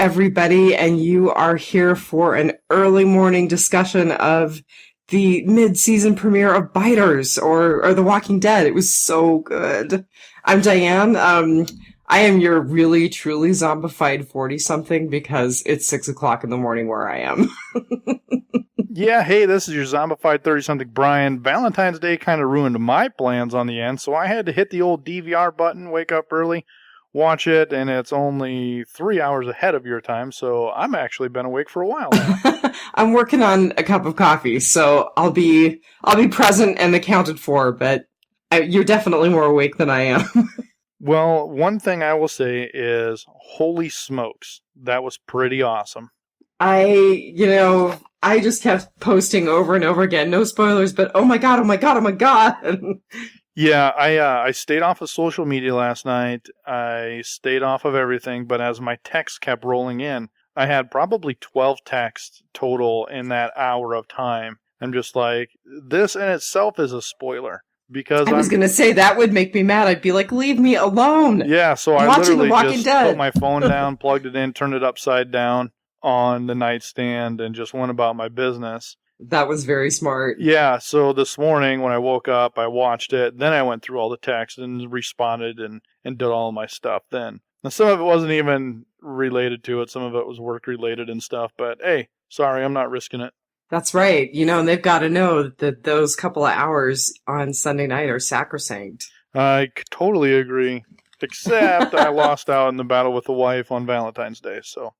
everybody, and you are here for an early morning discussion of the mid-season premiere of Biters, or The Walking Dead. It was so good. I'm Diane. I am your really, truly zombified 40-something because it's 6 o'clock in the morning where I am. Yeah, hey, this is your zombified 30-something Brian. Valentine's Day kind of ruined my plans on the end, so I had to hit the old DVR button, wake up early, watch it, and it's only 3 hours ahead of your time, so I'm actually been awake for a while now. I'm working on a cup of coffee, so I'll be present and accounted for, but you're definitely more awake than I am. Well, one thing I will say is, holy smokes, that was pretty awesome. I just kept posting over and over again, no spoilers, but oh my god, oh my god, oh my god. Yeah, I stayed off of social media last night. I stayed off of everything, but as my texts kept rolling in, I had probably 12 texts total in that hour of time. I'm just like, this in itself is a spoiler. Because I was going to say, that would make me mad. I'd be like, leave me alone. Yeah, so I literally just put my phone down, plugged it in, turned it upside down on the nightstand, and just went about my business. That was very smart. Yeah, so this morning when I woke up, I watched it. Then I went through all the texts and responded and did all of my stuff then. Now, some of it wasn't even related to it. Some of it was work-related and stuff. But, hey, sorry, I'm not risking it. That's right. And they've got to know that those couple of hours on Sunday night are sacrosanct. I totally agree. Except I lost out in the battle with the wife on Valentine's Day, so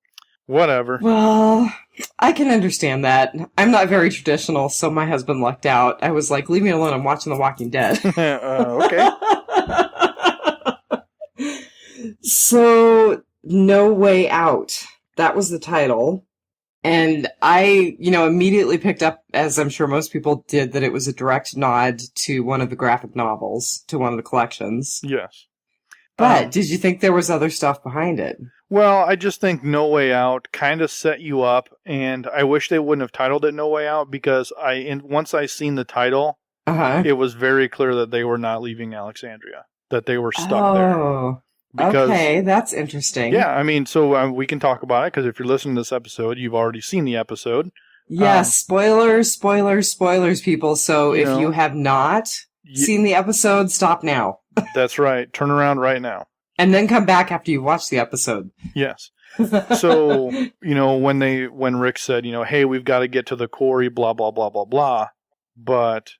whatever. Well, I can understand that. I'm not very traditional, so my husband lucked out. I was like, leave me alone. I'm watching The Walking Dead. Okay. So, No Way Out. That was the title. And I, immediately picked up, as I'm sure most people did, that it was a direct nod to one of the graphic novels, to one of the collections. Yes. But did you think there was other stuff behind it? Well, I just think No Way Out kind of set you up, and I wish they wouldn't have titled it No Way Out, because once I seen the title, it was very clear that they were not leaving Alexandria, that they were stuck there. Because, okay, that's interesting. Yeah, I mean, so we can talk about it, because if you're listening to this episode, you've already seen the episode. Yes, spoilers, people. So if you have not seen the episode, stop now. That's right. Turn around right now. And then come back after you've watched the episode. Yes. So, when Rick said, hey, we've got to get to the quarry, blah, blah, blah, blah, blah. But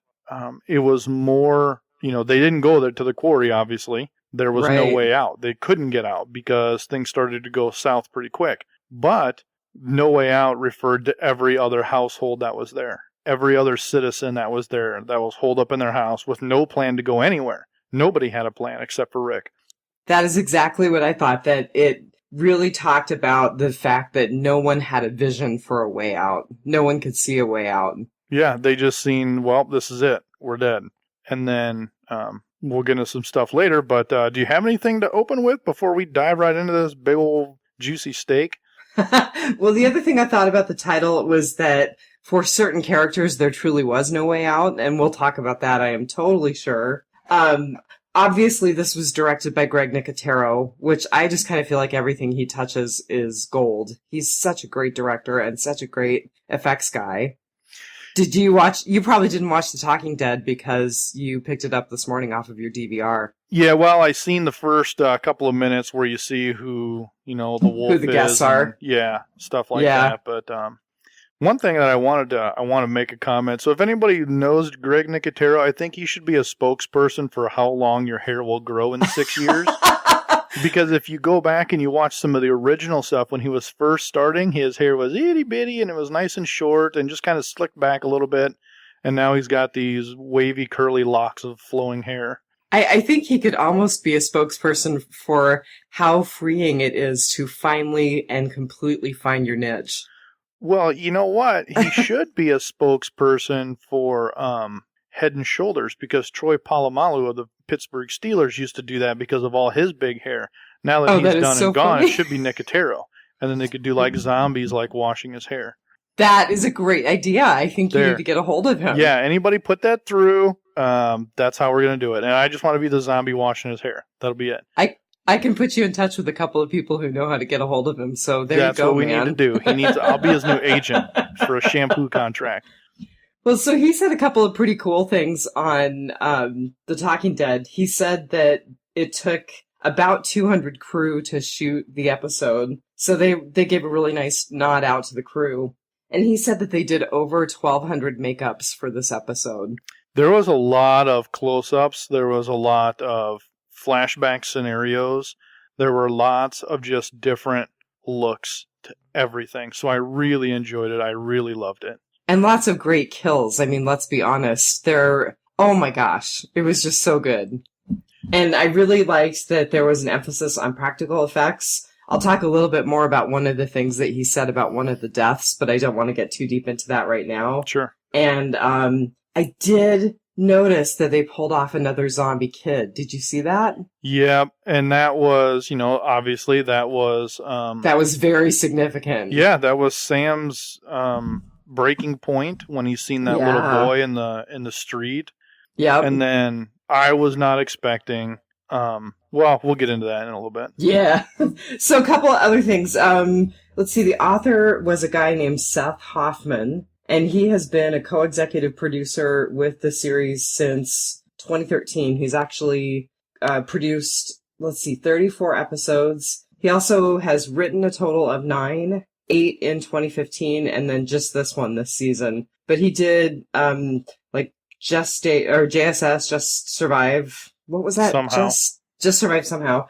it was more, they didn't go there to the quarry, obviously. There was no way out. They couldn't get out because things started to go south pretty quick. But No Way Out referred to every other household that was there. Every other citizen that was there that was holed up in their house with no plan to go anywhere. Nobody had a plan except for Rick. That is exactly what I thought, that it really talked about the fact that no one had a vision for a way out. No one could see a way out. Yeah, they just seen, well, this is it. We're dead. And then we'll get into some stuff later, but do you have anything to open with before we dive right into this big old juicy steak? Well, the other thing I thought about the title was that for certain characters, there truly was no way out, and we'll talk about that, I am totally sure. Obviously, this was directed by Greg Nicotero, which I just kind of feel like everything he touches is gold. He's such a great director and such a great effects guy. Did you watch? You probably didn't watch The Talking Dead because you picked it up this morning off of your DVR. Yeah, well, I seen the first couple of minutes where you see who, the wolf is. Who the guests are. Yeah, stuff like that. But one thing that I want to make a comment. So if anybody knows Greg Nicotero, I think he should be a spokesperson for how long your hair will grow in 6 years. Because if you go back and you watch some of the original stuff, when he was first starting, his hair was itty bitty and it was nice and short and just kind of slicked back a little bit. And now he's got these wavy, curly locks of flowing hair. I think he could almost be a spokesperson for how freeing it is to finally and completely find your niche. Well, you know what? He should be a spokesperson for Head and Shoulders, because Troy Polamalu of the Pittsburgh Steelers used to do that because of all his big hair. Now that he's done and gone, it should be Nicotero. And then they could do like zombies, like washing his hair. That is a great idea. I think you need to get a hold of him. Yeah, anybody put that through, that's how we're going to do it. And I just want to be the zombie washing his hair. That'll be it. I can put you in touch with a couple of people who know how to get a hold of him. So there That's you go, what we man. need to do. I'll be his new agent for a shampoo contract. Well, so he said a couple of pretty cool things on The Talking Dead. He said that it took about 200 crew to shoot the episode. So they gave a really nice nod out to the crew. And he said that they did over 1,200 makeups for this episode. There was a lot of close-ups. There was a lot of flashback scenarios. There were lots of just different looks to everything. So I really enjoyed it. I really loved it. And lots of great kills. I mean, let's be honest. Oh my gosh. It was just so good. And I really liked that there was an emphasis on practical effects. I'll talk a little bit more about one of the things that he said about one of the deaths, but I don't want to get too deep into that right now. Sure. And I did notice that they pulled off another zombie kid. Did you see that? Yeah, and that was, obviously that was... that was very significant. Yeah, that was Sam's breaking point when he's seen that little boy in the street. Yeah. And then I was not expecting... well, we'll get into that in a little bit. Yeah. So a couple of other things. Let's see. The author was a guy named Seth Hoffman, and he has been a co-executive producer with the series since 2013. He's actually produced, 34 episodes. He also has written a total of 9, 8 in 2015, and then just this one this season. But he did JSS, Just Survive. What was that? Somehow. Just Survive Somehow.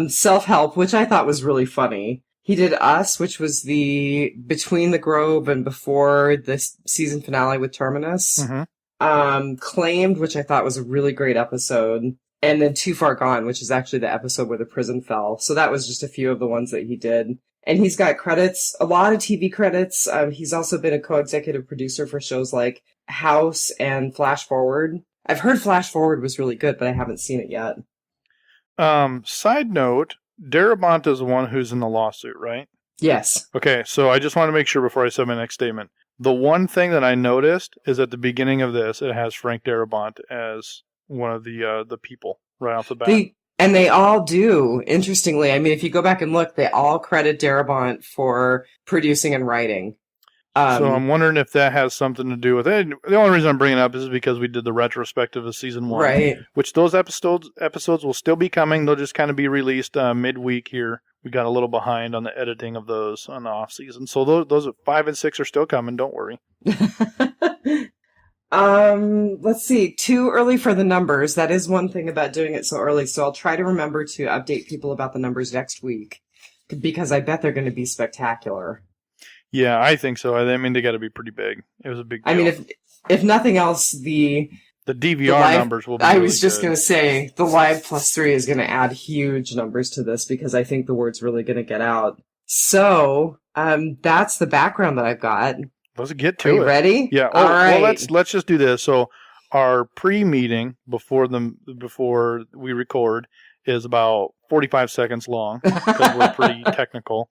Self-Help, which I thought was really funny. He did Us, which was the between the Grove and before this season finale with Terminus. Mm-hmm. Claimed, which I thought was a really great episode. And then Too Far Gone, which is actually the episode where the prison fell. So that was just a few of the ones that he did. And he's got credits, a lot of TV credits. He's also been a co-executive producer for shows like House and Flash Forward. I've heard Flash Forward was really good, but I haven't seen it yet. Side note, Darabont is the one who's in the lawsuit, right? Yes. Okay, so I just want to make sure before I say my next statement. The one thing that I noticed is at the beginning of this, it has Frank Darabont as one of the people right off the bat. They all do, interestingly. I mean, if you go back and look, they all credit Darabont for producing and writing. So I'm wondering if that has something to do with it. The only reason I'm bringing it up is because we did the retrospective of season 1. Right. Which those episodes will still be coming. They'll just kind of be released midweek here. We got a little behind on the editing of those on the off season. So those 5 and 6 are still coming. Don't worry. Let's see. Too early for the numbers. That is one thing about doing it so early. So I'll try to remember to update people about the numbers next week, because I bet they're going to be spectacular. Yeah, I think so. I mean, they got to be pretty big. It was a big deal. I mean, if nothing else, the DVR numbers will be I really was just good. going to say, the Live +3 is going to add huge numbers to this, because I think the word's really going to get out. So, that's the background that I've got. Let's get to it. Are you it. ready? Yeah. All right. Well, let's just do this. So, our pre-meeting before we record is about 45 seconds long, because we're pretty technical.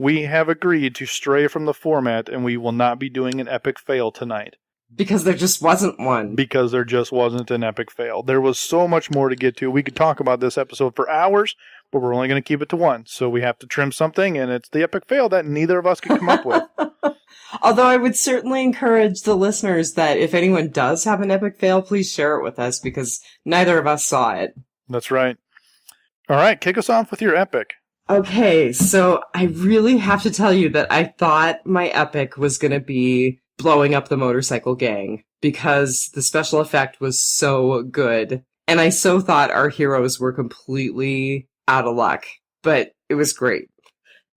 We have agreed to stray from the format, and we will not be doing an epic fail tonight. Because there just wasn't one. Because there just wasn't an epic fail. There was so much more to get to. We could talk about this episode for hours, but we're only going to keep it to one. So we have to trim something, and it's the epic fail that neither of us can come up with. Although I would certainly encourage the listeners that if anyone does have an epic fail, please share it with us, because neither of us saw it. That's right. All right, kick us off with your epic. Okay, so I really have to tell you that I thought my epic was going to be blowing up the motorcycle gang, because the special effect was so good. And I so thought our heroes were completely out of luck, but it was great.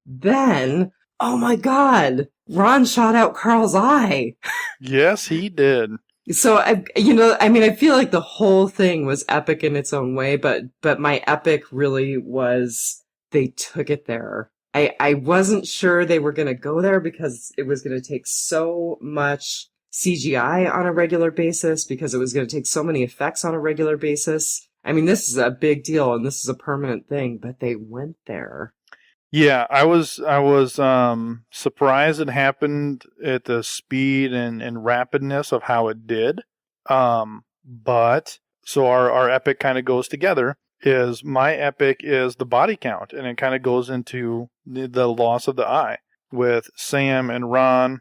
Then, oh my God, Ron shot out Carl's eye. Yes, he did. So, I feel like the whole thing was epic in its own way, but my epic really was... they took it there. I wasn't sure they were going to go there, because it was going to take so much CGI on a regular basis, because it was going to take so many effects on a regular basis. I mean, this is a big deal, and this is a permanent thing, but they went there. Yeah, I was surprised it happened at the speed and rapidness of how it did. But so our epic kind of goes together. is my epic is the body count, and it kind of goes into the loss of the eye with Sam and Ron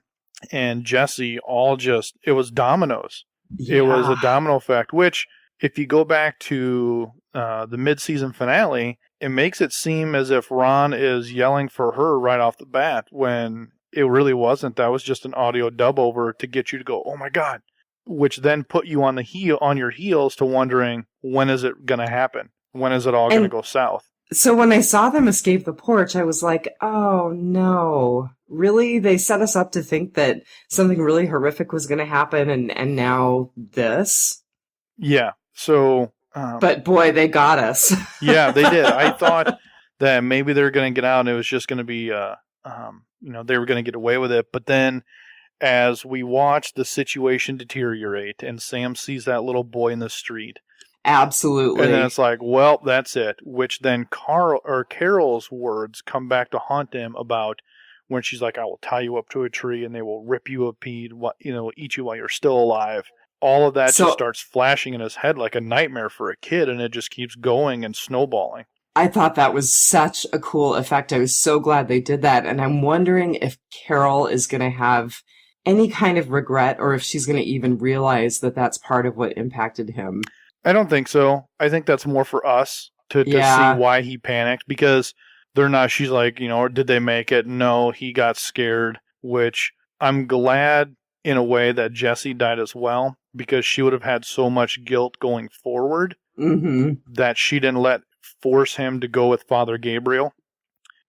and Jesse all just, it was dominoes. Yeah. It was a domino effect, which if you go back to the mid-season finale, it makes it seem as if Ron is yelling for her right off the bat when it really wasn't. That was just an audio dub over to get you to go, oh my God, which then put you on your heels to wondering, when is it going to happen? When is it all going to go south? So when I saw them escape the porch, I was like, oh no, really? They set us up to think that something really horrific was going to happen, and now this? Yeah. So... but boy, they got us. Yeah, they did. I thought that maybe they were going to get out and it was just going to be, they were going to get away with it. But then as we watch the situation deteriorate and Sam sees that little boy in the street. Absolutely. And then it's like, well, that's it. Which then Carol's words come back to haunt him about when she's like, I will tie you up to a tree and they will rip you a eat you while you're still alive. All of that just starts flashing in his head like a nightmare for a kid, and it just keeps going and snowballing. I thought that was such a cool effect. I was so glad they did that, and I'm wondering if Carol is going to have any kind of regret, or if she's going to even realize that that's part of what impacted him. I don't think so. I think that's more for us to see why he panicked, because they're not, she's like, did they make it? No, he got scared, which I'm glad in a way that Jessie died as well, because she would have had so much guilt going forward that she didn't force him to go with Father Gabriel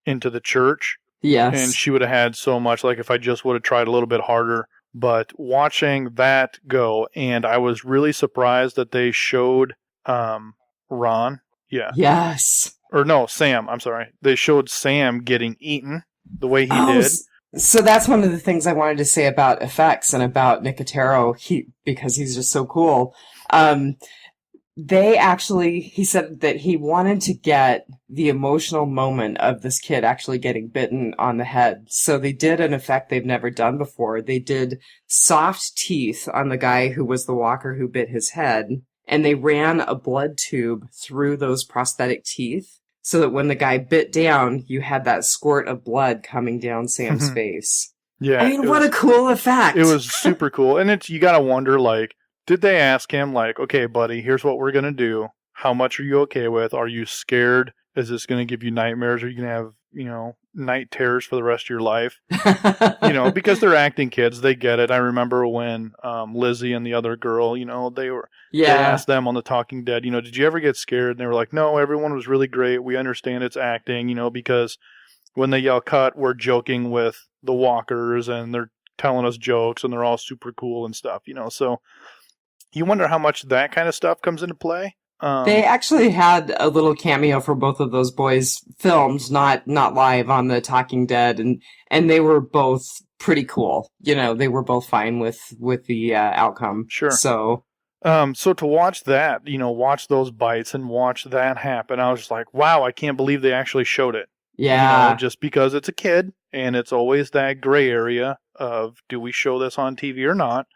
into the church. Yes. And she would have had so much, like if I just would have tried a little bit harder. But watching that go, and I was really surprised that they showed Ron. Yeah. Yes. Or no, Sam. I'm sorry. They showed Sam getting eaten the way he did. So that's one of the things I wanted to say about effects and about Nicotero, because he's just so cool. He said that he wanted to get the emotional moment of this kid actually getting bitten on the head. So they did an effect they've never done before. They did soft teeth on the guy who was the walker who bit his head, and they ran a blood tube through those prosthetic teeth, so that when the guy bit down, you had that squirt of blood coming down Sam's face. Yeah. I mean, what a cool effect. It was super cool. And you gotta wonder, like, did they ask him, like, okay, buddy, here's what we're gonna do. How much are you okay with? Are you scared? Is this gonna give you nightmares? Are you gonna have, night terrors for the rest of your life? Because they're acting kids. They get it. I remember when Lizzie and the other girl, they asked them on The Talking Dead, did you ever get scared? And they were like, no, everyone was really great. We understand it's acting, because when they yell cut, we're joking with the walkers and they're telling us jokes and they're all super cool and stuff, so you wonder how much that kind of stuff comes into play. They actually had a little cameo for both of those boys filmed, not live, on The Talking Dead, and they were both pretty cool. They were both fine with the outcome. Sure. So to watch that, watch those bites and watch that happen, I was just like, wow, I can't believe they actually showed it. Yeah. Just because it's a kid, and it's always that gray area of, do we show this on TV or not?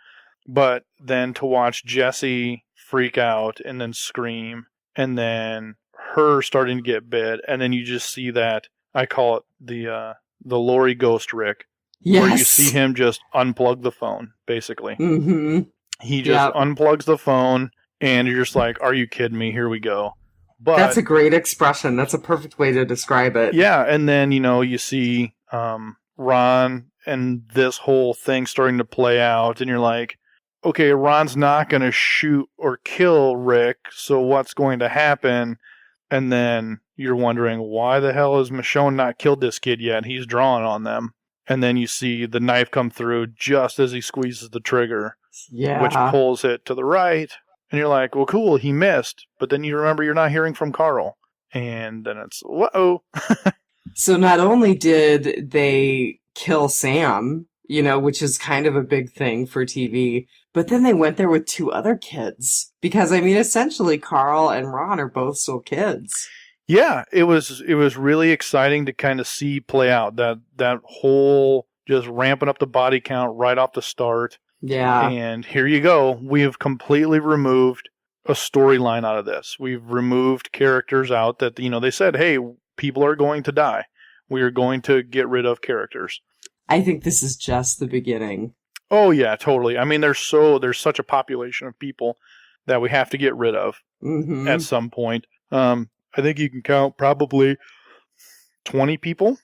But then to watch Jessie freak out and then scream, and then her starting to get bit, and then you just see that, I call it the Lori Ghost Rick. Yes. Where you see him just unplug the phone, basically. Mm-hmm. He just unplugs the phone, and you're just like, are you kidding me? Here we go. But that's a great expression. That's a perfect way to describe it. Yeah, and then, you see Ron and this whole thing starting to play out, and you're like, okay, Ron's not going to shoot or kill Rick, so what's going to happen? And then you're wondering, why the hell has Michonne not killed this kid yet? He's drawing on them. And then you see the knife come through just as he squeezes the trigger, which pulls it to the right. And you're like, well, cool, he missed. But then you remember you're not hearing from Carl. And then it's, whoa. So not only did they kill Sam, which is kind of a big thing for TV, but then they went there with two other kids. Because, essentially Carl and Ron are both still kids. Yeah, it was really exciting to kind of see play out that whole just ramping up the body count right off the start. Yeah. And here you go. We have completely removed a storyline out of this. We've removed characters out that, they said, hey, people are going to die. We are going to get rid of characters. I think this is just the beginning. Oh, yeah, totally. I mean, there's such a population of people that we have to get rid of at some point. I think you can count probably 20 people.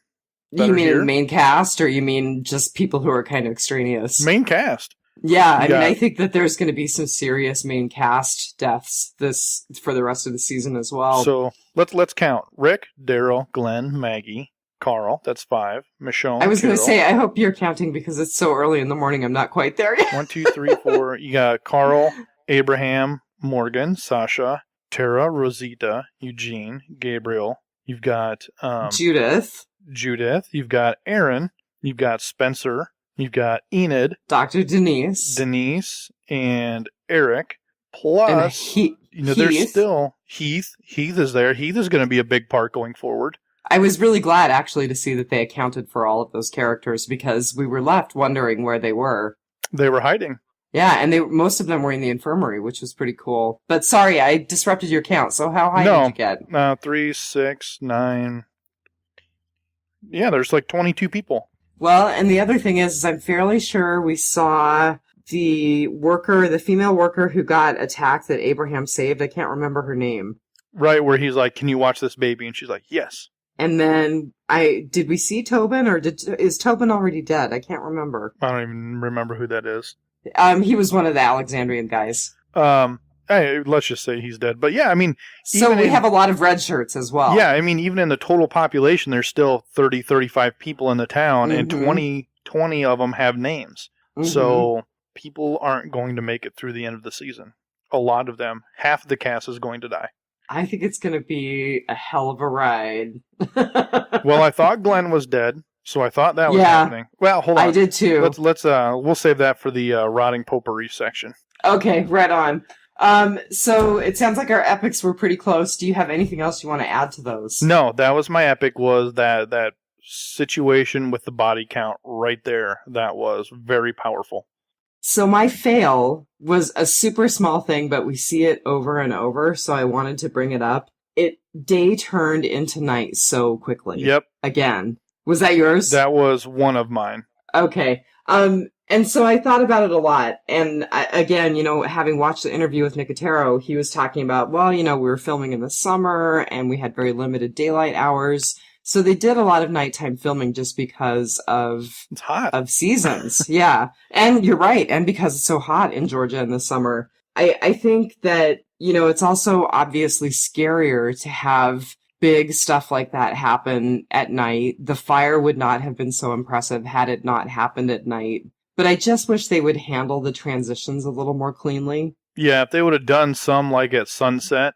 You mean in main cast, or you mean just people who are kind of extraneous? Main cast. Yeah, I mean, I think that there's going to be some serious main cast deaths for the rest of the season as well. So let's count: Rick, Daryl, Glenn, Maggie, Carl. That's 5. Michonne. I was going to say, I hope you're counting because it's so early in the morning. I'm not quite there yet. 1, 2, 3, 4. You got Carl, Abraham, Morgan, Sasha, Tara, Rosita, Eugene, Gabriel. You've got Judith. You've got Aaron. You've got Spencer. You've got Enid. Dr. Denise. And Eric. Plus, there's still Heath. Heath is there. Heath is going to be a big part going forward. I was really glad, actually, to see that they accounted for all of those characters because we were left wondering where they were. They were hiding. Yeah, and most of them were in the infirmary, which was pretty cool. But sorry, I disrupted your count, so how high did you get? 3, 6, 9... Yeah, there's like 22 people. Well, and the other thing is I'm fairly sure we saw the female worker who got attacked that Abraham saved. I can't remember her name. Right, where he's like, can you watch this baby? And she's like, yes. And then did we see Tobin, or is Tobin already dead? I can't remember. I don't even remember who that is. He was one of the Alexandrian guys. Hey, let's just say he's dead. But yeah, I mean... So we have a lot of red shirts as well. Yeah, I mean, even in the total population, there's still 30, 35 people in the town, and 20 of them have names. So people aren't going to make it through the end of the season. A lot of them, half of the cast is going to die. I think it's going to be a hell of a ride. Well, I thought Glenn was dead, so I thought that was happening. Well, hold on. I did too. We'll save that for the rotting potpourri section. Okay, right on. So it sounds like our epics were pretty close. Do you have anything else you want to add to those? No, that was my epic, was that situation with the body count right there. That was very powerful. So my fail was a super small thing, but we see it over and over, so I wanted to bring it up. Day turned into night so quickly. Yep. Again. Was that yours? That was one of mine. Okay. And so I thought about it a lot. And again, having watched the interview with Nicotero, he was talking about, we were filming in the summer and we had very limited daylight hours. So they did a lot of nighttime filming just because it's hot. Of seasons. Yeah. And you're right. And because it's so hot in Georgia in the summer. I think that, it's also obviously scarier to have big stuff like that happen at night. The fire would not have been so impressive had it not happened at night. But I just wish they would handle the transitions a little more cleanly. Yeah, if they would have done some like at sunset,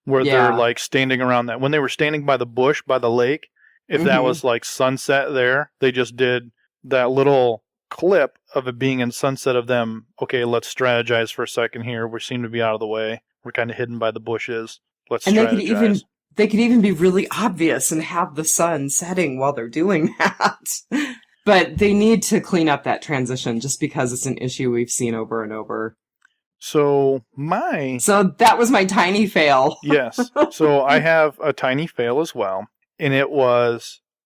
where they're like standing around that. When they were standing by the bush, by the lake, if that was like sunset there, they just did that little clip of it being in sunset of them. Okay, let's strategize for a second here. We seem to be out of the way. We're kind of hidden by the bushes. Let's strategize. They could even be really obvious and have the sun setting while they're doing that. But they need to clean up that transition just because it's an issue we've seen over and over. So that was my tiny fail. Yes. So I have a tiny fail as well. And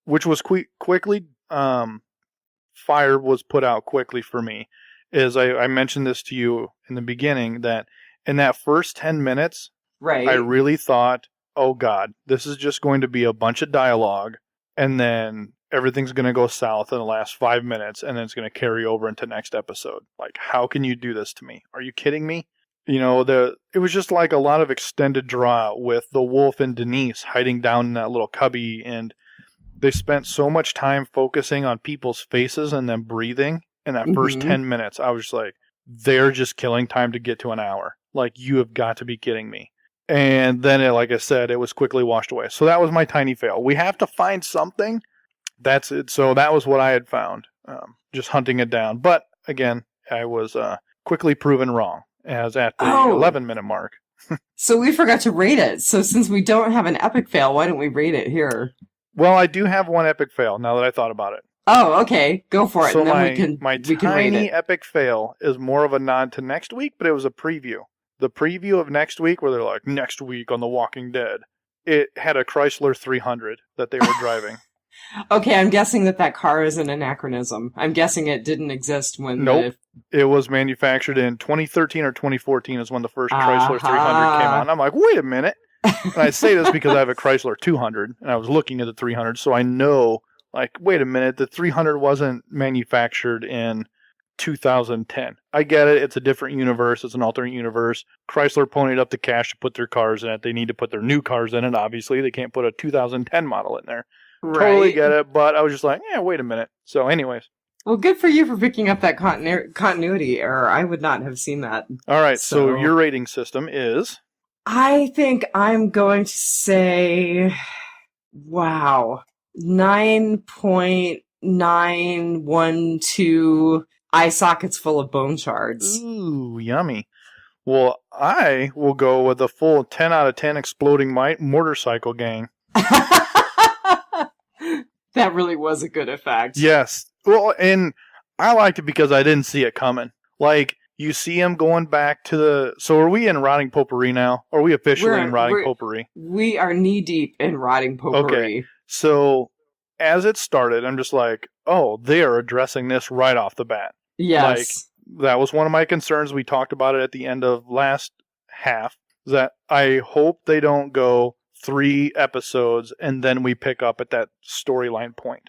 which was quickly, fire was put out quickly for me. Is I mentioned this to you in the beginning that in that first 10 minutes, right, I really thought, oh God, this is just going to be a bunch of dialogue. And then everything's going to go south in the last 5 minutes, and then it's going to carry over into next episode. Like, how can you do this to me? Are you kidding me? It was just like a lot of extended draw with the wolf and Denise hiding down in that little cubby, and they spent so much time focusing on people's faces and then breathing in that first 10 minutes. I was just like, they're just killing time to get to an hour. Like, you have got to be kidding me. And then, like I said, it was quickly washed away. So that was my tiny fail. We have to find something. That's it. So that was what I had found, just hunting it down. But again, I was quickly proven wrong as at the 11-minute mark. So we forgot to rate it. So since we don't have an epic fail, why don't we rate it here? Well, I do have one epic fail now that I thought about it. Oh, okay. Go for it. So and then we can tiny rate it. epic fail is more of a nod to next week, but it was a preview. the preview of next week where they're like, next week on The Walking Dead, it had a Chrysler 300 that they were driving. Okay, I'm guessing that car is an anachronism. I'm guessing it didn't exist when Nope. It was manufactured in 2013 or 2014 is when the first Chrysler 300 came out. And I'm like, wait a minute. And I say this because I have a Chrysler 200, and I was looking at the 300, so I know, like, wait a minute, the 300 wasn't manufactured in 2010. I get it. It's a different universe. It's an alternate universe. Chrysler ponied up the cash to put their cars in it. They need to put their new cars in it, obviously. They can't put a 2010 model in there. Right. Totally get it, but I was just like, wait a minute. So anyways. Well, good for you for picking up that continuity error. I would not have seen that. All right, so your rating system is? I think I'm going to say, 9.912 eye sockets full of bone shards. Ooh, yummy. Well, I will go with a full 10 out of 10 exploding motorcycle gang. That really was a good effect. Yes. Well, and I liked it because I didn't see it coming. Like, you see him going back to the... So are we in Rotting Potpourri now? Or are we officially in Rotting Potpourri? We are knee-deep in Rotting Potpourri. Okay. So, as it started, I'm just like, oh, they are addressing this right off the bat. Yes. Like, that was one of my concerns. We talked about it at the end of last half. That I hope they don't go 3 episodes and then we pick up at that storyline point.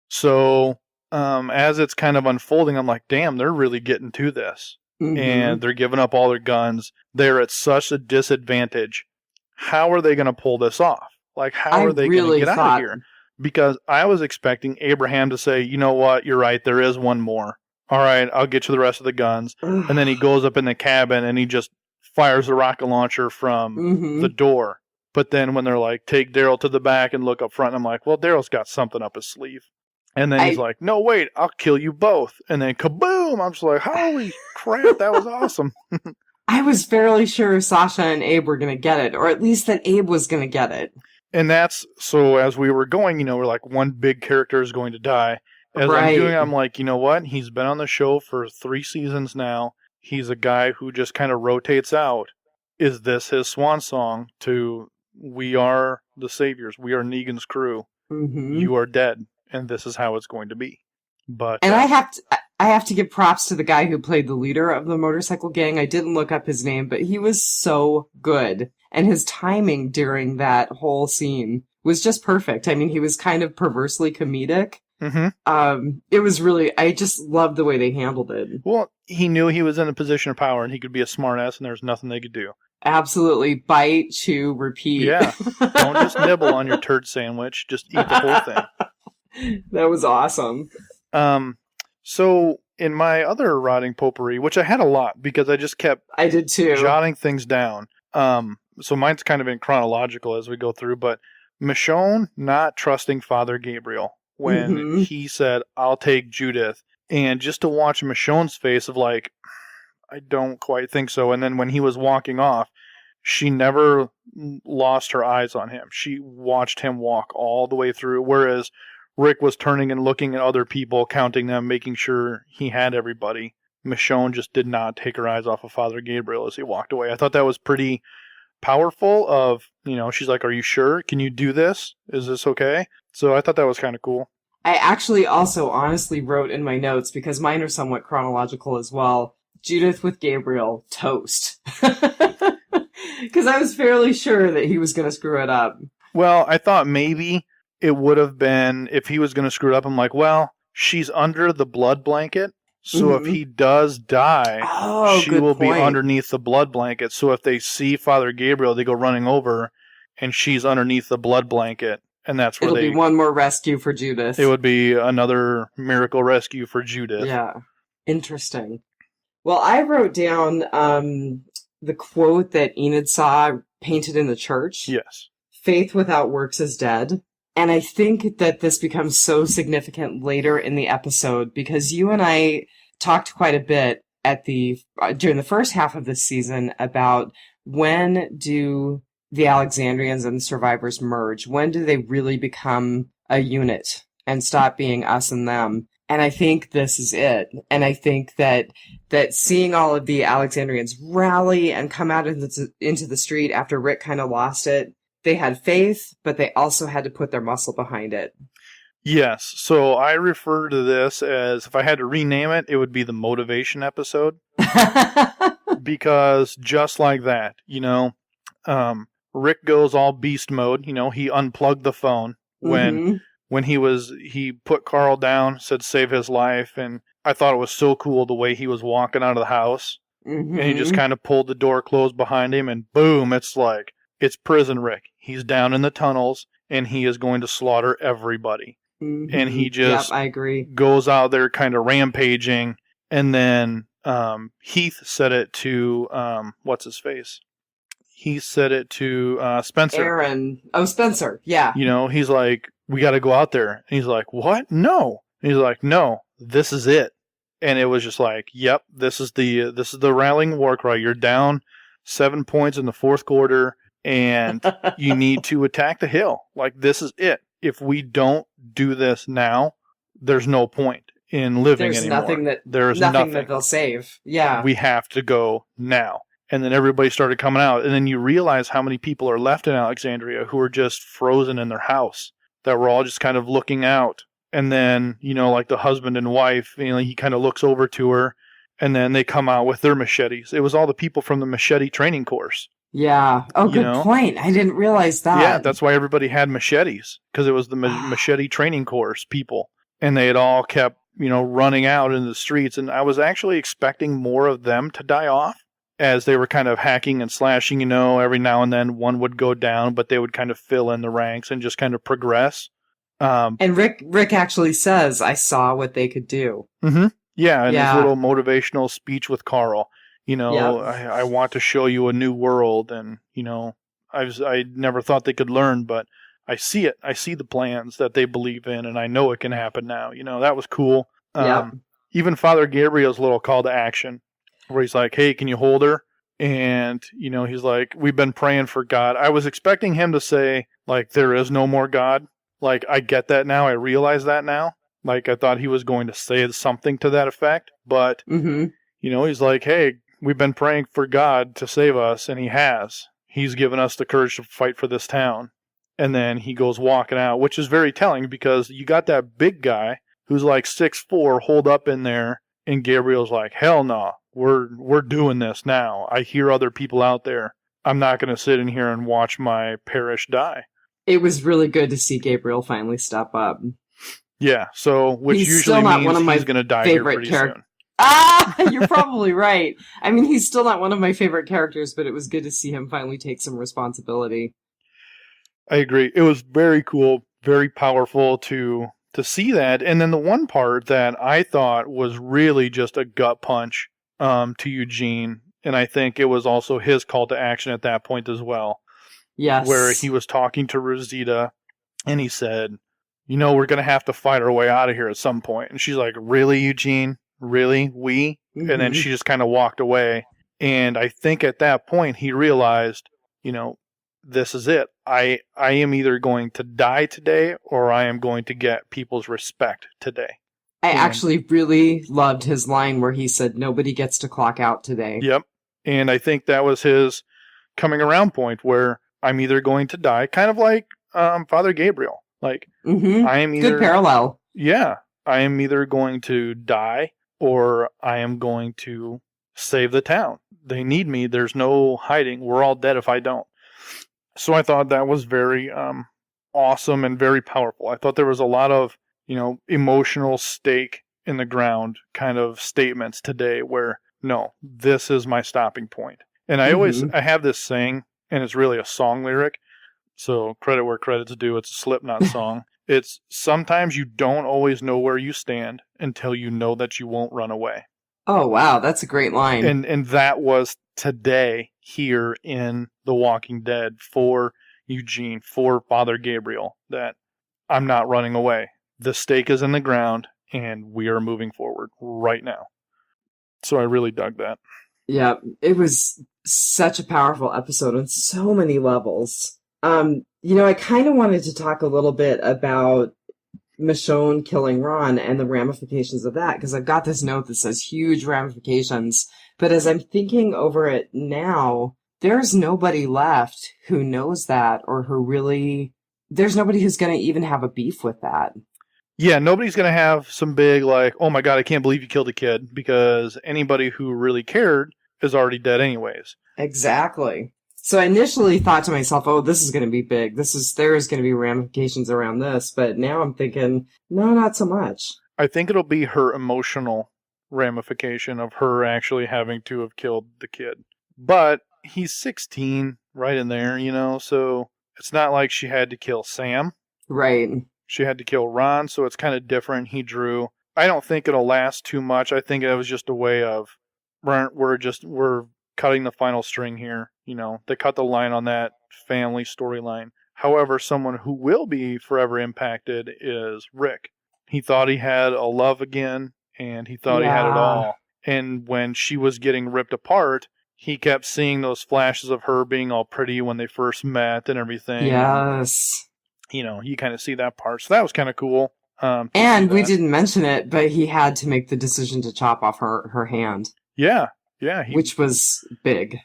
So, as it's kind of unfolding, I'm like, damn, they're really getting to this. Mm-hmm. And they're giving up all their guns. They're at such a disadvantage. How are they going to pull this off? Like, how are they going to get out of here? Because I was expecting Abraham to say, you know what, you're right, there is one more. All right, I'll get you the rest of the guns. And then he goes up in the cabin and he just fires the rocket launcher from the door. But then when they're like, take Daryl to the back and look up front, I'm like, well, Daryl's got something up his sleeve. And then he's like, no, wait, I'll kill you both. And then kaboom! I'm just like, holy crap, that was awesome. I was fairly sure Sasha and Abe were going to get it, or at least that Abe was going to get it. And that's, so as we were going, we're like, one big character is going to die. As I'm doing it, I'm like, you know what? He's been on the show for 3 seasons now. He's a guy who just kind of rotates out. Is this his swan song to, we are the saviors. We are Negan's crew. Mm-hmm. You are dead. And this is how it's going to be. But and I have to give props to the guy who played the leader of the motorcycle gang. I didn't look up his name, but he was so good. And his timing during that whole scene was just perfect. I mean, he was kind of perversely comedic. Mm-hmm. It was really, I just loved the way they handled it. Well, he knew he was in a position of power and he could be a smartass and there's nothing they could do. Absolutely. Bite, chew, repeat. Yeah. Don't just nibble on your turd sandwich. Just eat the whole thing. That was awesome. So in my other Rotting Potpourri, which I had a lot because I just kept I did too. Jotting things down. So mine's kind of in chronological as we go through, but Michonne not trusting Father Gabriel when he said, I'll take Judith. And just to watch Michonne's face of like, I don't quite think so. And then when he was walking off, she never lost her eyes on him. She watched him walk all the way through, whereas Rick was turning and looking at other people, counting them, making sure he had everybody. Michonne just did not take her eyes off of Father Gabriel as he walked away. I thought that was pretty powerful of, she's like, are you sure? Can you do this? Is this okay? So I thought that was kind of cool. I actually also honestly wrote in my notes, because mine are somewhat chronological as well, Judith with Gabriel, toast. Because I was fairly sure that he was going to screw it up. Well, I thought maybe it would have been, if he was going to screw it up, I'm like, well, she's under the blood blanket. So if he does die, she will be underneath the blood blanket. So if they see Father Gabriel, they go running over, and she's underneath the blood blanket. And that's where it'll be one more rescue for Judith. It would be another miracle rescue for Judith. Yeah. Interesting. Well, I wrote down the quote that Enid saw painted in the church. Yes. Faith without works is dead. And I think that this becomes so significant later in the episode, because you and I talked quite a bit during the first half of this season about when do the Alexandrians and the survivors merge? When do they really become a unit and stop being us and them. And I think this is it. And I think that seeing all of the Alexandrians rally and come out into the street after Rick kind of lost it, they had faith, but they also had to put their muscle behind it. Yes. So I refer to this as, if I had to rename it, it would be the motivation episode. Because just like that, Rick goes all beast mode. He unplugged the phone when he put Carl down, said save his life, and I thought it was so cool the way he was walking out of the house, and he just kind of pulled the door closed behind him, and boom, it's prison Rick. He's down in the tunnels, and he is going to slaughter everybody. And he just I agree. goes out there kind of rampaging, and then Heath said it to what's his face? He said it to Spencer. Aaron. Oh, Spencer. Yeah. He's like, we got to go out there. And he's like, what? No. And he's like, no, this is it. And it was just like, yep, this is the rallying war cry. You're down 7 points in the fourth quarter, and you need to attack the hill. Like, this is it. If we don't do this now, there's no point in living anymore. There's nothing that they'll save. Yeah. We have to go now. And then everybody started coming out. And then you realize how many people are left in Alexandria who are just frozen in their house, that were all just kind of looking out. And then, like the husband and wife, he kind of looks over to her, and then they come out with their machetes. It was all the people from the machete training course. Yeah. Oh, good point. I didn't realize that. Yeah, that's why everybody had machetes, because it was the machete training course people. And they had all kept, running out in the streets. And I was actually expecting more of them to die off as they were kind of hacking and slashing. Every now and then one would go down, but they would kind of fill in the ranks and just kind of progress. And Rick actually says, I saw what they could do. Mm-hmm. Yeah, and his little motivational speech with Carl. I want to show you a new world, and I never thought they could learn, but I see it. I see the plans that they believe in, and I know it can happen now. That was cool. Even Father Gabriel's little call to action, where he's like, "Hey, can you hold her?" And he's like, "We've been praying for God." I was expecting him to say, like, "There is no more God." Like, I get that now. I realize that now. Like, I thought he was going to say something to that effect, but he's like, "Hey, we've been praying for God to save us, and he has. He's given us the courage to fight for this town." And then he goes walking out, which is very telling, because you got that big guy who's like 6'4" holed up in there, and Gabriel's like, "Hell no, we're doing this now. I hear other people out there. I'm not going to sit in here and watch my parish die." It was really good to see Gabriel finally step up. Yeah, so which he's usually means he's going to die here pretty soon. You're probably right. I mean, he's still not one of my favorite characters, but it was good to see him finally take some responsibility. I agree. It was very cool, very powerful to see that. And then the one part that I thought was really just a gut punch to Eugene, and I think it was also his call to action at that point as well. Yes. Where he was talking to Rosita, and he said, we're going to have to fight our way out of here at some point. And she's like, "Really, Eugene? Really? We?" Mm-hmm. And then she just kind of walked away. And I think at that point he realized, this is it. I am either going to die today, or I am going to get people's respect today. I actually really loved his line where he said, "Nobody gets to clock out today." Yep. And I think that was his coming around point, where I'm either going to die, kind of like Father Gabriel. Like, I am either... Good parallel. Yeah. I am either going to die, or I am going to save the town. They need me. There's no hiding. We're all dead if I don't. So I thought that was very awesome and very powerful. I thought there was a lot of, emotional stake in the ground kind of statements today where, no, this is my stopping point. And I have this saying, and it's really a song lyric. So credit where credit's due. It's a Slipknot song. It's, sometimes you don't always know where you stand until you know that you won't run away. Oh, wow. That's a great line. And that was today here in The Walking Dead for Eugene, for Father Gabriel, that I'm not running away. The stake is in the ground, and we are moving forward right now. So I really dug that. Yeah, it was such a powerful episode on so many levels. I kind of wanted to talk a little bit about Michonne killing Ron and the ramifications of that, because I've got this note that says huge ramifications. But as I'm thinking over it now, there's nobody left who knows that or who really... There's nobody who's going to even have a beef with that. Yeah, nobody's going to have some big, like, oh my god, I can't believe you killed a kid, because anybody who really cared is already dead anyways. Exactly. So I initially thought to myself, oh, this is going to be big. There is going to be ramifications around this. But now I'm thinking, no, not so much. I think it'll be her emotional ramification of her actually having to have killed the kid. But he's 16, right in there, so it's not like she had to kill Sam. Right. She had to kill Ron, so it's kind of different. He drew. I don't think it'll last too much. I think it was just a way of, we're cutting the final string here. They cut the line on that family storyline. However, someone who will be forever impacted is Rick. He thought he had a love again, and he thought he had it all. And when she was getting ripped apart, he kept seeing those flashes of her being all pretty when they first met and everything. Yes. You kind of see that part. So that was kind of cool. And we didn't mention it, but he had to make the decision to chop off her hand. Yeah. Which was big.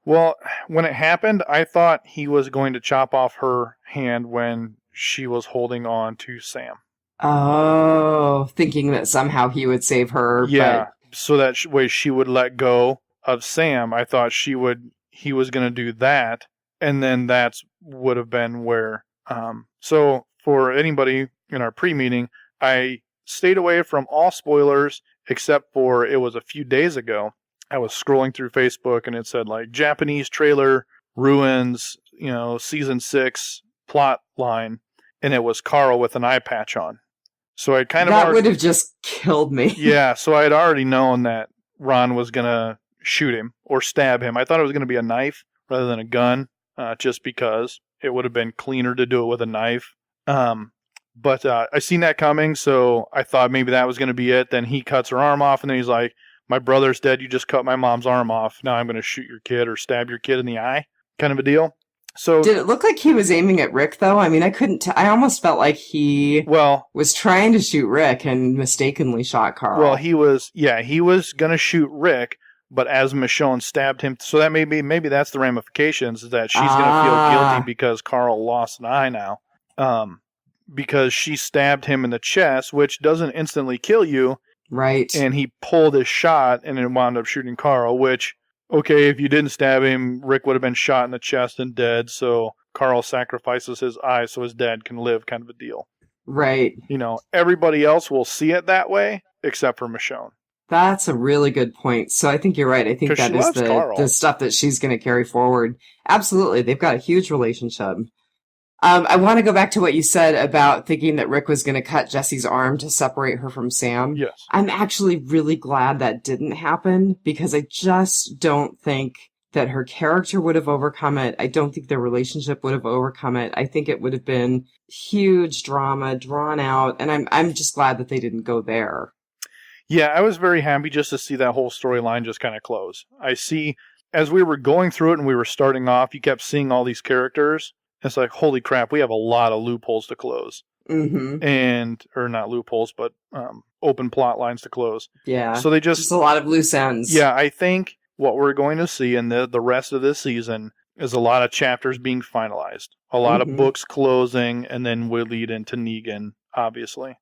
Well, when it happened, I thought he was going to chop off her hand when she was holding on to Sam. Oh, thinking that somehow he would save her. Yeah, so that way she would let go of Sam. I thought he was going to do that, and then that would have been where... So for anybody in our pre-meeting, I stayed away from all spoilers, except for it was a few days ago. I was scrolling through Facebook and it said like Japanese trailer ruins, season 6 plot line, and it was Carl with an eye patch on. So I kind of that would have just killed me. Yeah, so I had already known that Ron was gonna shoot him or stab him. I thought it was gonna be a knife rather than a gun, just because it would have been cleaner to do it with a knife. But I seen that coming, so I thought maybe that was gonna be it. Then he cuts her arm off, and then he's like, my brother's dead, you just cut my mom's arm off. Now I'm going to shoot your kid or stab your kid in the eye, kind of a deal. So did it look like he was aiming at Rick, though? I mean, I couldn't I almost felt like he was trying to shoot Rick and mistakenly shot Carl. Well, he was going to shoot Rick, but as Michonne stabbed him, so that maybe that's the ramifications, is that she's going to feel guilty because Carl lost an eye now. Because she stabbed him in the chest, which doesn't instantly kill you. Right. And he pulled his shot and it wound up shooting Carl, which, okay, if you didn't stab him, Rick would have been shot in the chest and dead. So Carl sacrifices his eye so his dad can live, kind of a deal. Right. Everybody else will see it that way except for Michonne. That's a really good point. So I think you're right. I think that is the stuff that she's going to carry forward. Absolutely. They've got a huge relationship. I want to go back to what you said about thinking that Rick was going to cut Jesse's arm to separate her from Sam. Yes. I'm actually really glad that didn't happen, because I just don't think that her character would have overcome it. I don't think their relationship would have overcome it. I think it would have been huge drama, drawn out, and I'm just glad that they didn't go there. Yeah, I was very happy just to see that whole storyline just kind of close. As we were going through it and we were starting off, you kept seeing all these characters. It's like, holy crap, we have a lot of loopholes to close. Mm-hmm. Or not loopholes, but open plot lines to close. Yeah. So they just a lot of loose ends. Yeah, I think what we're going to see in the rest of this season is a lot of chapters being finalized. A lot of books closing, and then we'll lead into Negan, obviously.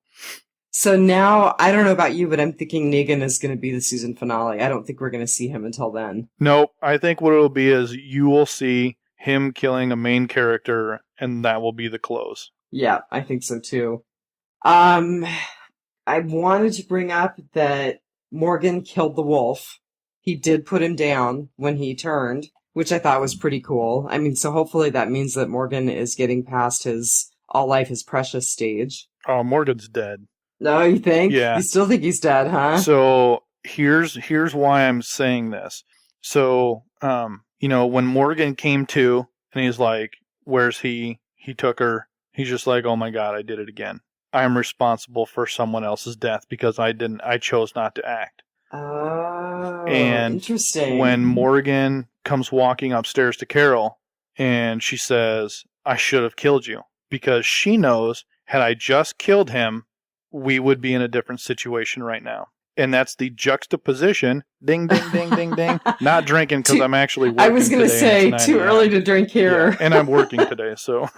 So now, I don't know about you, but I'm thinking Negan is going to be the season finale. I don't think we're going to see him until then. Nope. I think what it'll be is you will see him killing a main character, and that will be the close. Yeah, I think so too. I wanted to bring up that Morgan killed the wolf. He did put him down when he turned, which I thought was pretty cool. I mean, so hopefully that means that Morgan is getting past his all life is precious stage. Oh, Morgan's dead. No, you think? Yeah. You still think he's dead, huh? So here's why I'm saying this. So, when Morgan came to and he's like, where's he? He took her. He's just like, oh my God, I did it again. I'm responsible for someone else's death because I chose not to act. Oh, and interesting. When Morgan comes walking upstairs to Carol and she says, I should have killed you, because she knows, Had I just killed him, we would be in a different situation right now. And that's the juxtaposition. Ding, ding, ding, ding, ding. Not drinking because I'm actually working. I was going to say, too early to drink here. Yeah, and I'm working today, so.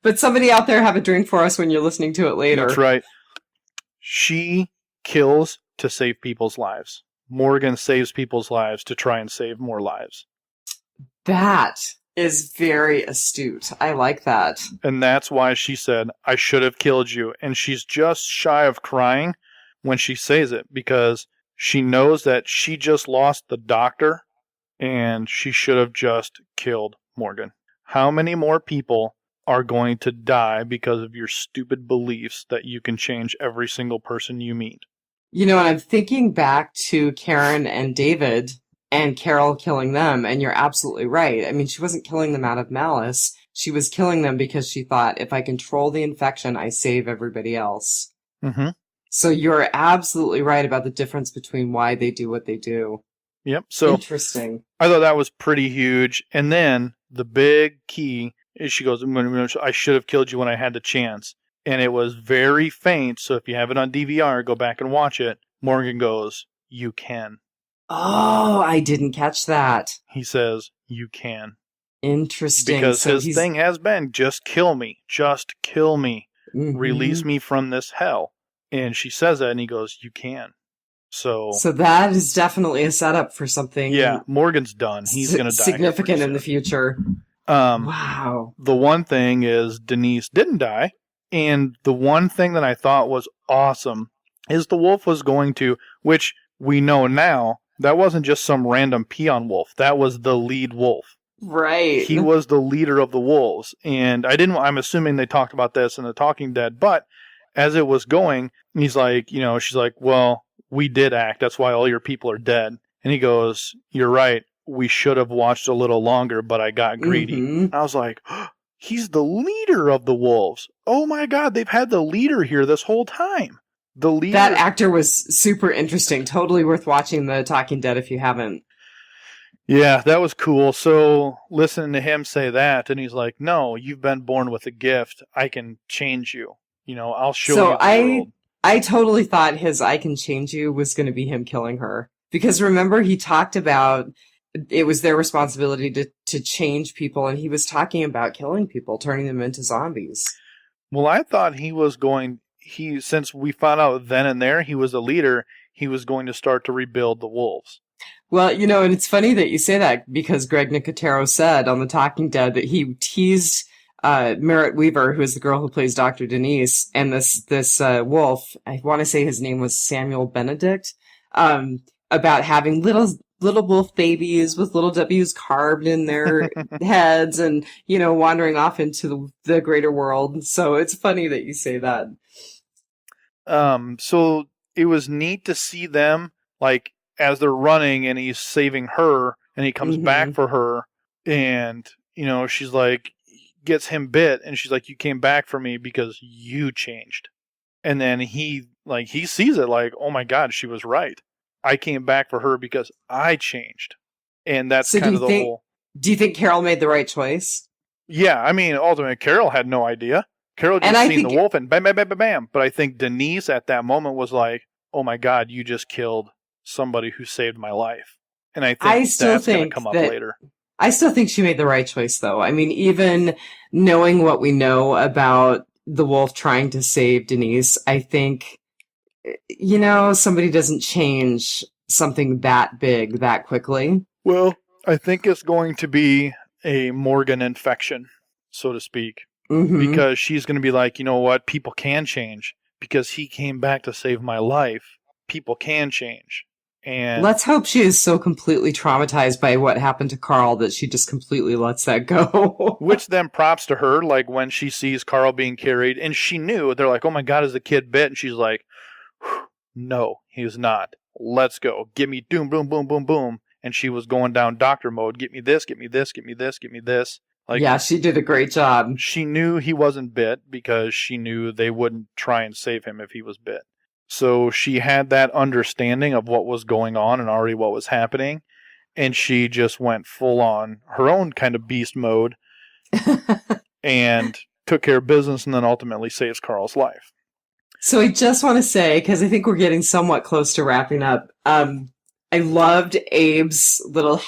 But somebody out there have a drink for us when you're listening to it later. That's right. She kills to save people's lives. Morgan saves people's lives to try and save more lives. That is very astute. I like that. And that's why she said, I should have killed you. And she's just shy of crying when she says it, because she knows that she just lost the doctor and she should have just killed Morgan. How many more people are going to die because of your stupid beliefs that you can change every single person you meet? You know, and I'm thinking back to Karen and David and Carol killing them, and you're absolutely right. I mean, she wasn't killing them out of malice. She was killing them because she thought, if I control the infection, I save everybody else. Mm-hmm. So you're absolutely right about the difference between why they do what they do. Yep. So interesting. I thought that was pretty huge. And then the big key is she goes, I should have killed you when I had the chance. And it was very faint. So if you have it on DVR, go back and watch it. Morgan goes, you can. Oh, I didn't catch that. He says, you can. Interesting. Because so his thing has been, just kill me. Just kill me. Mm-hmm. Release me from this hell. And she says that, and he goes, you can. So that is definitely a setup for something. Yeah, Morgan's done. He's going to die. Significant in the future. Wow. The one thing is Denise didn't die. And the one thing that I thought was awesome is the wolf was going to, which we know now, that wasn't just some random peon wolf. That was the lead wolf. Right. He was the leader of the wolves. And I'm assuming they talked about this in The Talking Dead, but as it was going, he's like, she's like, well, we did act. That's why all your people are dead. And he goes, you're right. We should have watched a little longer, but I got greedy. Mm-hmm. I was like, oh, he's the leader of the wolves. Oh my God, they've had the leader here this whole time. The leader. That actor was super interesting. Totally worth watching The Talking Dead if you haven't. Yeah, that was cool. So listening to him say that, and he's like, no, you've been born with a gift. I can change you. I'll show you the world. I totally thought his I can change you was going to be him killing her. Because remember, he talked about it was their responsibility to change people, and he was talking about killing people, turning them into zombies. Well, I thought since we found out then and there he was a leader, he was going to start to rebuild the wolves. Well, and it's funny that you say that, because Greg Nicotero said on The Talking Dead that he teased Merritt Weaver, who is the girl who plays Dr. Denise, and this wolf, I want to say his name was Samuel Benedict, about having little wolf babies with little W's carved in their heads and, wandering off into the greater world. So it's funny that you say that. So it was neat to see them, like, as they're running and he's saving her and he comes back for her and, she's like, gets him bit and she's like, you came back for me because you changed. And then he sees it like, oh my God, she was right. I came back for her because I changed. And that's kind of the whole. Do you think Carol made the right choice? Yeah, I mean, ultimately, Carol had no idea. Carol just seen the wolf and bam, bam, bam, bam, bam. But I think Denise at that moment was like, oh my God, you just killed somebody who saved my life. And I think that's going to come up later. I still think she made the right choice, though. I mean, even knowing what we know about the wolf trying to save Denise, I think, somebody doesn't change something that big that quickly. Well, I think it's going to be a Morgan infection, so to speak, because she's going to be like, you know what, people can change because he came back to save my life. People can change. And let's hope she is so completely traumatized by what happened to Carl that she just completely lets that go. Which then props to her, like when she sees Carl being carried, and she knew, they're like, oh my God, is the kid bit? And she's like, no, he was not. Let's go. Give me doom, boom, boom, boom, boom. And she was going down doctor mode. Get me this, get me this, get me this, get me this. Like, yeah, she did a great job. She knew he wasn't bit because she knew they wouldn't try and save him if he was bit. So she had that understanding of what was going on and already what was happening. And she just went full on her own kind of beast mode. And took care of business and then ultimately saves Carl's life. So I just want to say, because I think we're getting somewhat close to wrapping up, I loved Abe's little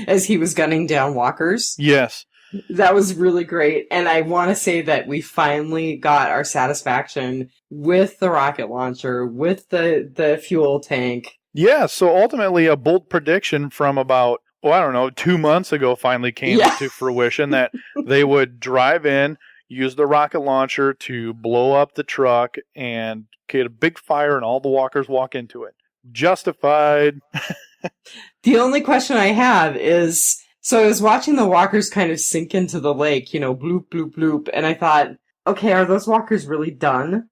as he was gunning down walkers. Yes. That was really great. And I want to say that we finally got our satisfaction with the rocket launcher, with the fuel tank. Yeah, so ultimately a bold prediction from about, 2 months ago finally came to fruition that they would drive in, use the rocket launcher to blow up the truck and create a big fire and all the walkers walk into it. Justified. The only question I have is, so I was watching the walkers kind of sink into the lake, bloop, bloop, bloop, and I thought, okay, are those walkers really done?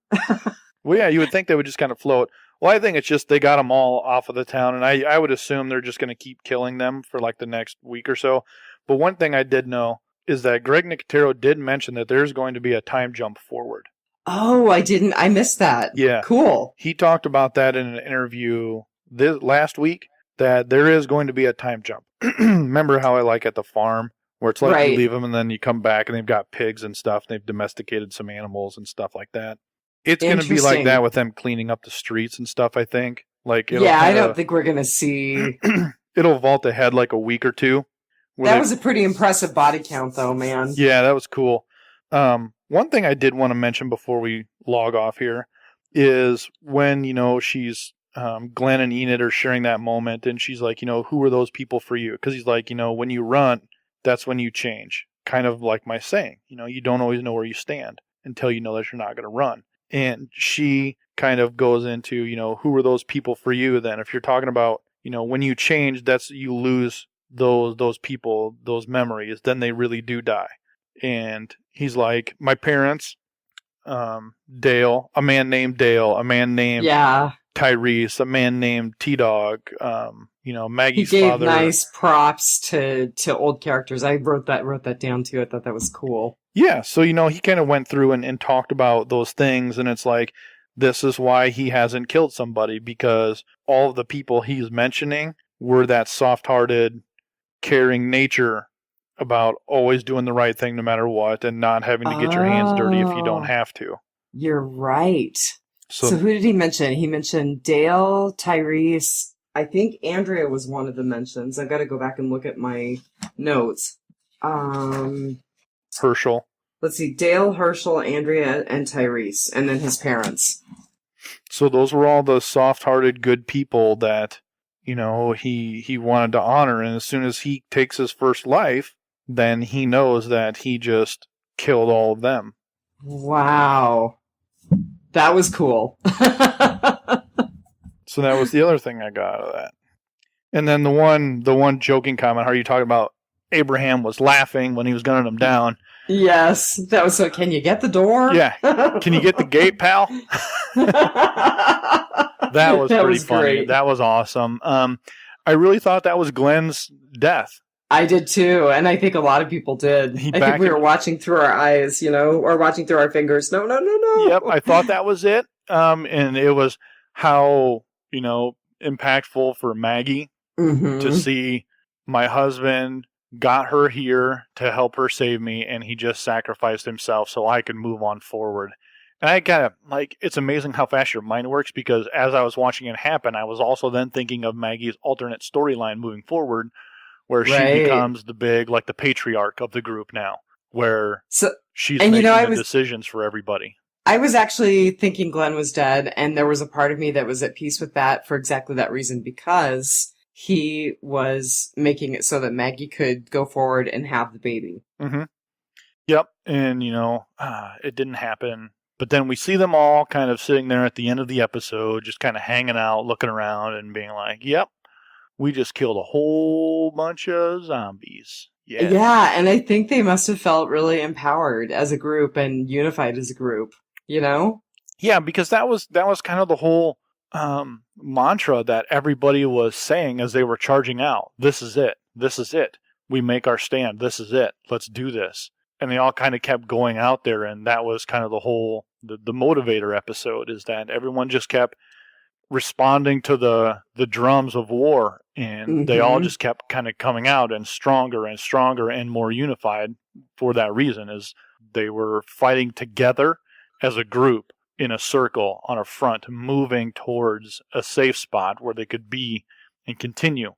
Well, yeah, you would think they would just kind of float. Well, I think it's just they got them all off of the town, and I would assume they're just going to keep killing them for like the next week or so. But one thing I did know is that Greg Nicotero did mention that there's going to be a time jump forward. Oh, I missed that. Yeah. Cool. He talked about that in an interview last week, that there is going to be a time jump. Remember how I like at the farm, where it's like you leave them and then you come back and they've got pigs and stuff. They've domesticated some animals and stuff like that. It's going to be like that with them cleaning up the streets and stuff, I think. I don't think we're going to see... It'll vault ahead like a week or two. That was a pretty impressive body count, though, man. Yeah, that was cool. One thing I did want to mention before we log off here is when, she's... Glenn and Enid are sharing that moment, and she's like, who are those people for you? Because he's like, when you run, that's when you change. Kind of like my saying, you don't always know where you stand until you know that you're not going to run. And she kind of goes into, who are those people for you then? If you're talking about, when you change, that's you lose those people, those memories, then they really do die. And he's like, my parents, Dale, a man named Dale, a man named Tyrese, a man named T-Dog, Maggie's father. He gave nice props to old characters. I wrote that down too. I thought that was cool. Yeah, so, he kind of went through and talked about those things, and it's like, this is why he hasn't killed somebody, because all of the people he's mentioning were that soft-hearted, caring nature about always doing the right thing no matter what, and not having to get your hands dirty if you don't have to. You're right. So who did he mention? He mentioned Dale, Tyrese. I think Andrea was one of the mentions. I've got to go back and look at my notes. Herschel. Let's see. Dale, Herschel, Andrea, and Tyrese, and then his parents. So those were all the soft-hearted, good people that, he wanted to honor. And as soon as he takes his first life, then he knows that he just killed all of them. Wow. That was cool. So that was the other thing I got out of that. And then the one joking comment, how are you talking about Abraham was laughing when he was gunning him down? Yes. That was so, can you get the door? Yeah. Can you get the gate, pal? That was pretty funny. Great. That was awesome. I really thought that was Glenn's death. I did too, and I think a lot of people did. I think we were watching through our eyes, or watching through our fingers. No. Yep, I thought that was it. And it was how, impactful for Maggie to see my husband got her here to help her save me, and he just sacrificed himself so I could move on forward. And I kind of, it's amazing how fast your mind works, because as I was watching it happen, I was also then thinking of Maggie's alternate storyline moving forward, where she becomes the big, the patriarch of the group now, where she's making the decisions for everybody. I was actually thinking Glenn was dead, and there was a part of me that was at peace with that for exactly that reason, because he was making it so that Maggie could go forward and have the baby. Mm-hmm. Yep, and, it didn't happen. But then we see them all kind of sitting there at the end of the episode, just kind of hanging out, looking around, and being like, yep, we just killed a whole bunch of zombies. Yeah. Yeah, and I think they must have felt really empowered as a group and unified as a group, Yeah, because that was kind of the whole mantra that everybody was saying as they were charging out. This is it. This is it. We make our stand. This is it. Let's do this. And they all kind of kept going out there, and that was kind of the whole, the motivator episode, is that everyone just kept responding to the drums of war, and they all just kept kind of coming out and stronger and more unified for that reason, is They were fighting together as a group in a circle on a front, moving towards a safe spot where they could be and continue.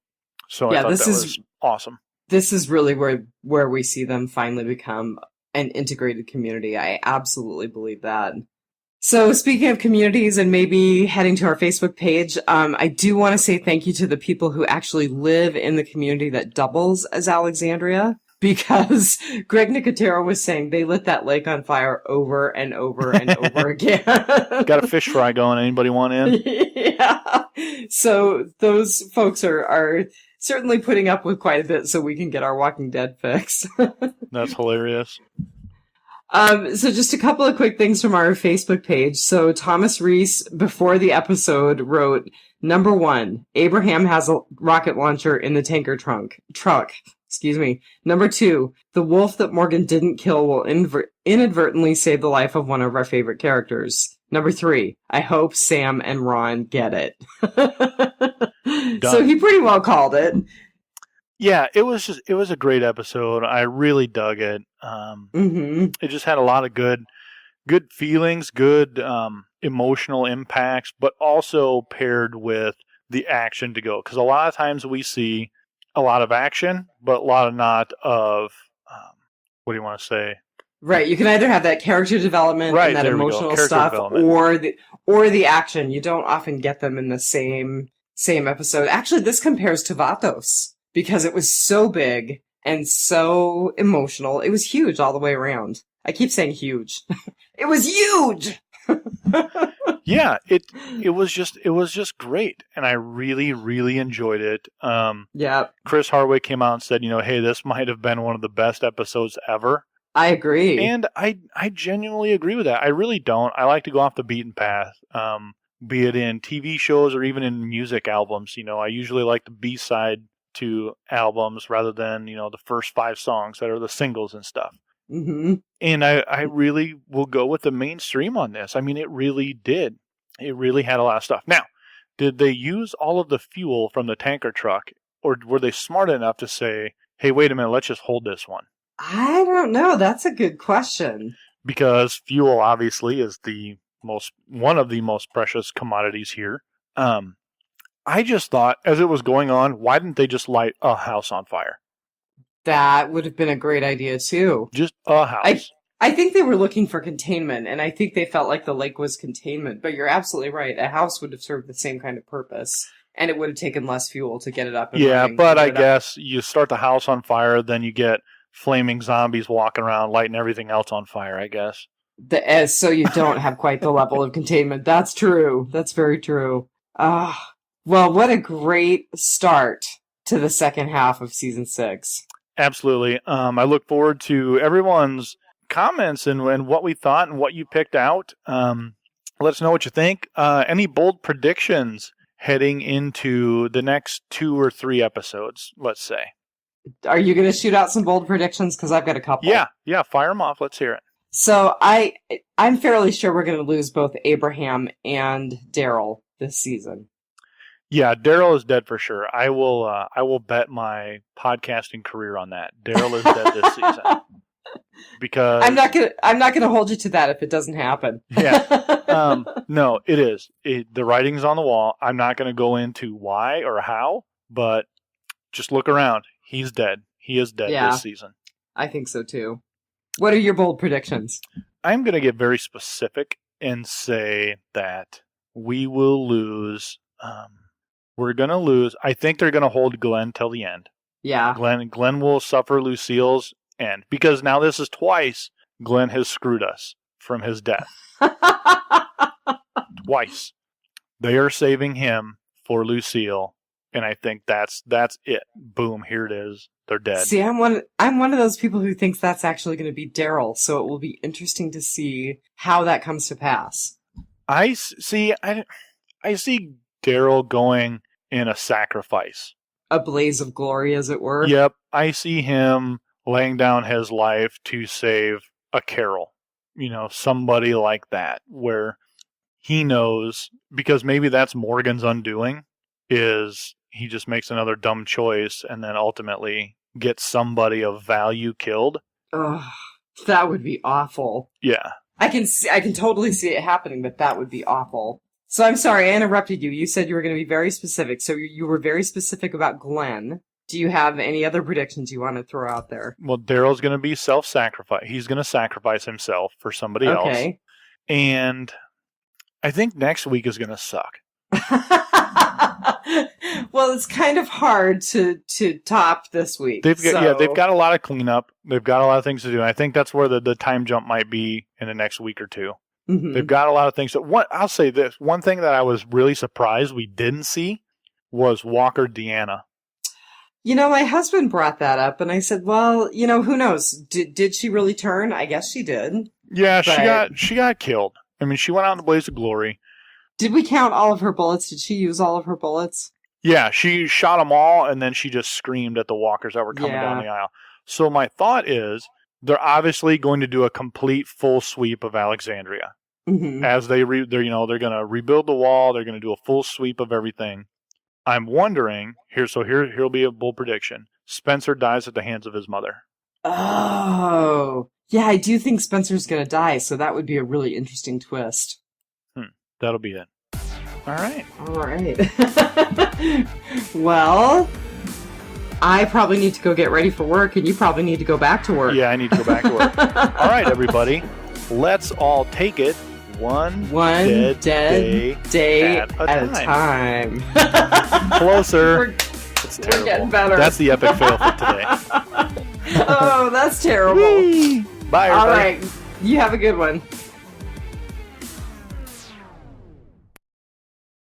So I thought that was awesome. This is really where we see them finally become an integrated community. I absolutely believe that. So speaking of communities and maybe heading to our Facebook page, I do want to say thank you to the people who actually live in the community that doubles as Alexandria, because Greg Nicotero was saying they lit that lake on fire over and over and over again. Got a fish fry going. Anybody want in? Yeah. So those folks are certainly putting up with quite a bit so we can get our Walking Dead fix. That's hilarious. So just a couple of quick things from our Facebook page. So Thomas Reese, before the episode, wrote, number 1, Abraham has a rocket launcher in the tanker truck. Excuse me. Number 2, the wolf that Morgan didn't kill will inadvertently save the life of one of our favorite characters. Number 3, I hope Sam and Ron get it. So he pretty well called it. Yeah, it was a great episode. I really dug it. It just had a lot of good feelings, good emotional impacts, but also paired with the action to go. Because a lot of times we see a lot of action, but a lot of not of, what do you want to say? Right, you can either have that character development and that emotional stuff, or the action. You don't often get them in the same episode. Actually, this compares to Vatos, because it was so big and so emotional. It was huge all the way around. I keep saying huge. It was huge! Yeah, it was just great, and I really, really enjoyed it. Yeah. Chris Hardwick came out and said, hey, this might have been one of the best episodes ever. I agree. And I genuinely agree with that. I really don't. I like to go off the beaten path, be it in TV shows or even in music albums. I usually like the B-side to albums rather than, the first 5 songs that are the singles and stuff. Mm-hmm. And I really will go with the mainstream on this. I mean, it really did. It really had a lot of stuff. Now, did they use all of the fuel from the tanker truck, or were they smart enough to say, hey, wait a minute, let's just hold this one? I don't know. That's a good question. Because fuel obviously is one of the most precious commodities here. I just thought, as it was going on, why didn't they just light a house on fire? That would have been a great idea, too. Just a house. I think they were looking for containment, and I think they felt like the lake was containment. But you're absolutely right. A house would have served the same kind of purpose, and it would have taken less fuel to get it up and running. But I guess you start the house on fire, then you get flaming zombies walking around, lighting everything else on fire, I guess. So you don't have quite the level of containment. That's true. That's very true. Well, what a great start to the second half of season 6. Absolutely. I look forward to everyone's comments and what we thought and what you picked out. Let us know what you think. Any bold predictions heading into the next 2 or 3 episodes, let's say. Are you going to shoot out some bold predictions? Because I've got a couple. Yeah, fire them off. Let's hear it. So I'm fairly sure we're going to lose both Abraham and Daryl this season. Yeah, Daryl is dead for sure. I will bet my podcasting career on that. Daryl is dead this season. Because I'm not gonna hold you to that if it doesn't happen. Yeah. No, it is. The writing's on the wall. I'm not going to go into why or how, but just look around. He's dead. He is dead this season. I think so too. What are your bold predictions? I'm going to get very specific and say that we will lose. We're going to lose. I think they're going to hold Glenn till the end. Yeah. Glenn will suffer Lucille's end. Because now this is twice Glenn has screwed us from his death. Twice. They are saving him for Lucille. And I think that's it. Boom, here it is. They're dead. See, I'm one of those people who thinks that's actually going to be Daryl. So it will be interesting to see how that comes to pass. I see Daryl going in a sacrifice. A blaze of glory, as it were. Yep. I see him laying down his life to save a Carol. Somebody like that, where he knows, because maybe that's Morgan's undoing, is he just makes another dumb choice and then ultimately gets somebody of value killed. Ugh. That would be awful. Yeah. I can totally see it happening, but that would be awful. So I'm sorry, I interrupted you. You said you were going to be very specific. So you were very specific about Glenn. Do you have any other predictions you want to throw out there? Well, Daryl's going to be self-sacrifice. He's going to sacrifice himself for somebody else. Okay. And I think next week is going to suck. Well, it's kind of hard to top this week. They've got a lot of cleanup. They've got a lot of things to do. And I think that's where the time jump might be in the next week or two. Mm-hmm. They've got a lot of things. I'll say this. One thing that I was really surprised we didn't see was Walker Deanna. My husband brought that up, and I said, well, who knows? Did she really turn? I guess she did. Yeah, she got killed. I mean, she went out in a blaze of glory. Did we count all of her bullets? Did she use all of her bullets? Yeah, she shot them all, and then she just screamed at the walkers that were coming down the aisle. So my thought is, they're obviously going to do a complete full sweep of Alexandria. Mm-hmm. As they're going to rebuild the wall. They're going to do a full sweep of everything. I'm wondering, here'll be a bold prediction. Spencer dies at the hands of his mother. Oh. Yeah, I do think Spencer's going to die, so that would be a really interesting twist. That'll be it. All right. Well, I probably need to go get ready for work, and you probably need to go back to work. Yeah, I need to go back to work. All right, everybody. Let's all take it one dead day at a time. We're Closer. It's terrible. We're getting better. That's the epic fail for today. Oh, that's terrible. Whee! Bye, everybody. All right. You have a good one.